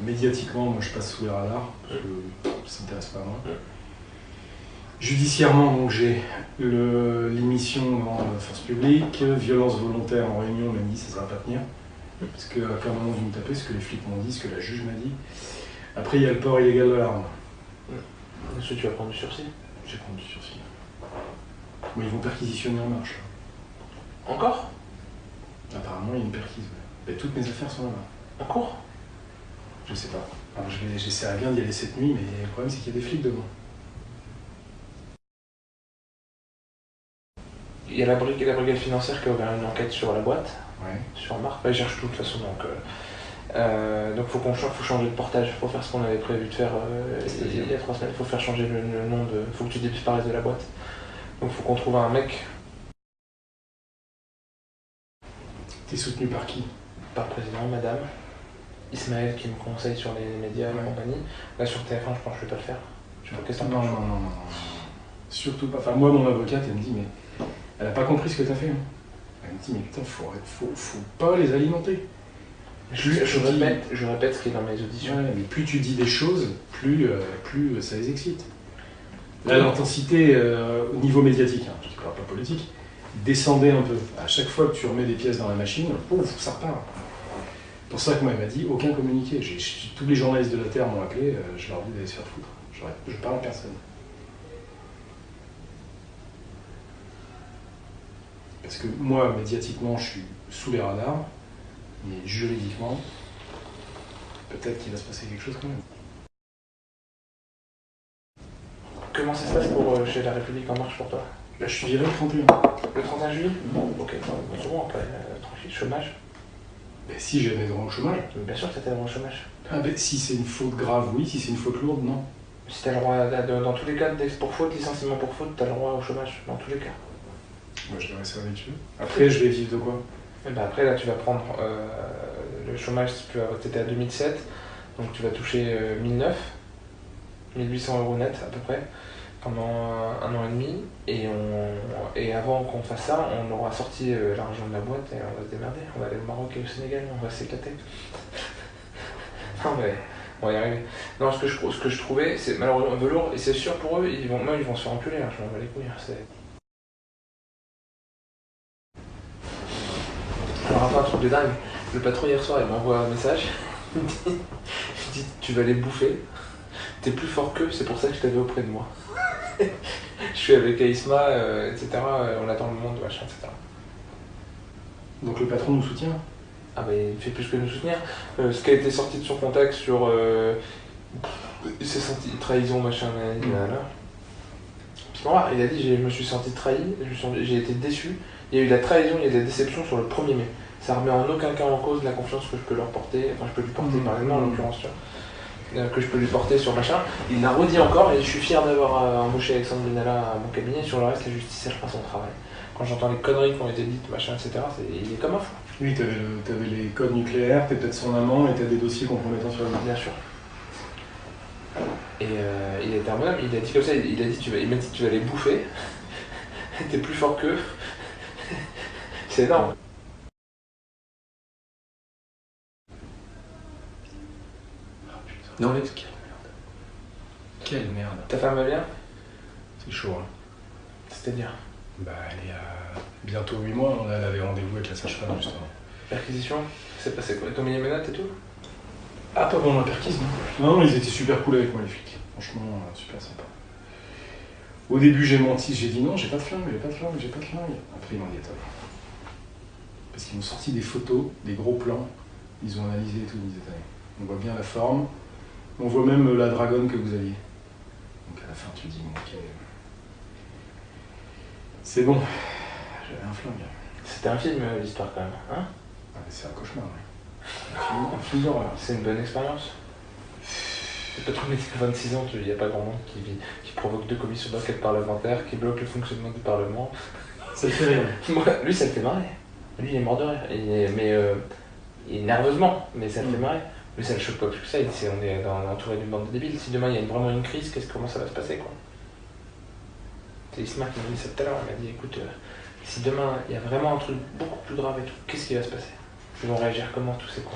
médiatiquement, moi je passe sous les radars, parce que ça m'intéresse pas moi. Judiciairement, donc j'ai l'émission dans Force publique, violence volontaire en réunion, on m'a dit ça va pas tenir. Parce qu'à un moment vous me tapez, ce que les flics m'ont dit, ce que la juge m'a dit. Après il y a le port illégal de l'arme. Est-ce que tu vas prendre du sursis? Je vais prendre du sursis. Mais ils vont perquisitionner en marche. Encore? Apparemment il y a une perquise. Mais toutes mes affaires sont là-bas. En cours? Je sais pas. Alors j'essaierai bien d'y aller cette nuit, mais le problème c'est qu'il y a des flics devant. Il y a la brigade financière qui a ouvert une enquête sur la boîte, Ouais. sur Marc. Ils cherchent tout de toute façon, donc faut changer de portage, faut faire ce qu'on avait prévu de faire il y a 3 semaines, faut faire changer le nom de... faut que tu disparaisses de la boîte. Donc faut qu'on trouve un mec. T'es soutenu par qui? Par le président, madame, Ismaël qui me conseille sur les médias et compagnie. Là sur TF1 je pense que je vais pas le faire. Je sais pas qu'est-ce que t'en penses. Non. Surtout pas. Enfin moi mon avocate elle me dit mais elle a pas compris ce que t'as fait. Hein. Elle me dit mais putain faut pas les alimenter. Je répète ce qui est dans mes auditions. Ouais, mais plus tu dis des choses, plus ça les excite. Là l'intensité au niveau médiatique, hein, je ne parle pas politique, descendait un peu. À chaque fois que tu remets des pièces dans la machine, pouf, ça repart. C'est pour ça que moi elle m'a dit aucun communiqué. Tous les journalistes de la Terre m'ont appelé, je leur dis d'aller se faire foutre. Je parle à personne. Parce que moi, médiatiquement, je suis sous les radars, mais juridiquement, peut-être qu'il va se passer quelque chose quand même. Comment ça se passe pour chez La République En Marche pour toi? Là, je suis viré le 31. Le 31 juillet? Bon, ok, c'est bon, après, tranquille, chômage. Ben, si j'avais droit au chômage. Bien sûr que t'as droit au chômage. Ah ben, si c'est une faute grave, oui. Si c'est une faute lourde, non. Si t'as le droit, dans tous les cas, pour faute, licenciement pour faute, t'as le droit au chômage, dans tous les cas. Moi, je devrais ça avec eux. Après, je vais vivre de quoi? Et ben après, là, tu vas prendre le chômage, t'étais à 2007, donc tu vas toucher 1009, 1800 € net à peu près, pendant 1 an et demi. Et avant qu'on fasse ça, on aura sorti l'argent de la boîte et on va se démerder. On va aller au Maroc et au Sénégal, on va s'éclater. Non mais, on va y arriver. Non, ce que je trouvais, c'est malheureusement velours, et c'est sûr pour eux, ils vont se faire enculer, hein, je m'en bats les couilles. Alors après un truc de dingue, le patron hier soir il m'envoie un message, il dit tu vas les bouffer, t'es plus fort qu'eux, c'est pour ça que je t'avais auprès de moi. Je suis avec Aïsma, etc. On attend le monde, machin, etc. Donc le patron nous soutient? Ah bah il fait plus que nous soutenir. Ce qui a été sorti de son contact sur... il s'est senti trahison, machin, là. Puis bon, il a dit je me suis senti trahi, j'ai été déçu. Il y a eu de la trahison, il y a de la déception sur le 1er mai. Ça remet en aucun cas en cause la confiance que je peux leur porter, enfin je peux lui porter par exemple en l'occurrence, que je peux lui porter sur machin. Il l'a redit encore et je suis fier d'avoir embauché Alexandre Benalla à mon cabinet. Sur le reste, la justice elle fera son travail. Quand j'entends les conneries qui ont été dites, machin, etc., il est comme un fou. Oui, t'avais les codes nucléaires, t'es peut-être son amant et t'as des dossiers compromettants sur le marché. Bien sûr. Et il a été un bonhomme, il a dit comme ça, il m'a dit tu vas les bouffer, t'es plus fort qu'eux. C'est énorme. Non, mais quelle merde. Quelle merde. Ta femme va bien? C'est chaud, hein. C'est-à-dire? Bah, elle est à bientôt 8 mois, elle avait rendez-vous avec la sage-femme, justement. Perquisition? C'est passé quoi? T'as mis les menottes et tout? Ah, pas pendant la perquise, non. Non, ils étaient super cool avec moi, les flics. Franchement, super sympa. Au début, j'ai menti, j'ai dit non, j'ai pas de flingue. Après, ils m'ont dit attends. Parce qu'ils m'ont sorti des photos, des gros plans. Ils ont analysé et tout, ils disaient on voit bien la forme. On voit même la dragonne que vous aviez. Donc à la fin, tu dis bon, ok. C'est bon, j'avais un flingue. C'était un film, l'histoire quand même, hein? Ah, mais c'est un cauchemar, ouais. Un film d'horreur. C'est une bonne expérience. C'est pas trop métier à 26 ans, il n'y a pas grand monde qui provoque 2 commissions d'enquête parlementaire, qui bloque le fonctionnement du Parlement. Ça te fait rire? Moi, lui, ça le fait marrer. Lui, il est mort de rire. Il est nerveusement, mais ça le fait marrer. Mais ça le choque pas plus que ça, on est entouré d'une bande de débiles. Si demain il y a vraiment une crise, comment ça va se passer, quoi? C'est Isma qui m'a dit ça tout à l'heure, il m'a dit écoute, si demain il y a vraiment un truc beaucoup plus grave et tout, qu'est-ce qui va se passer? Ils vont réagir comment tous ces cons?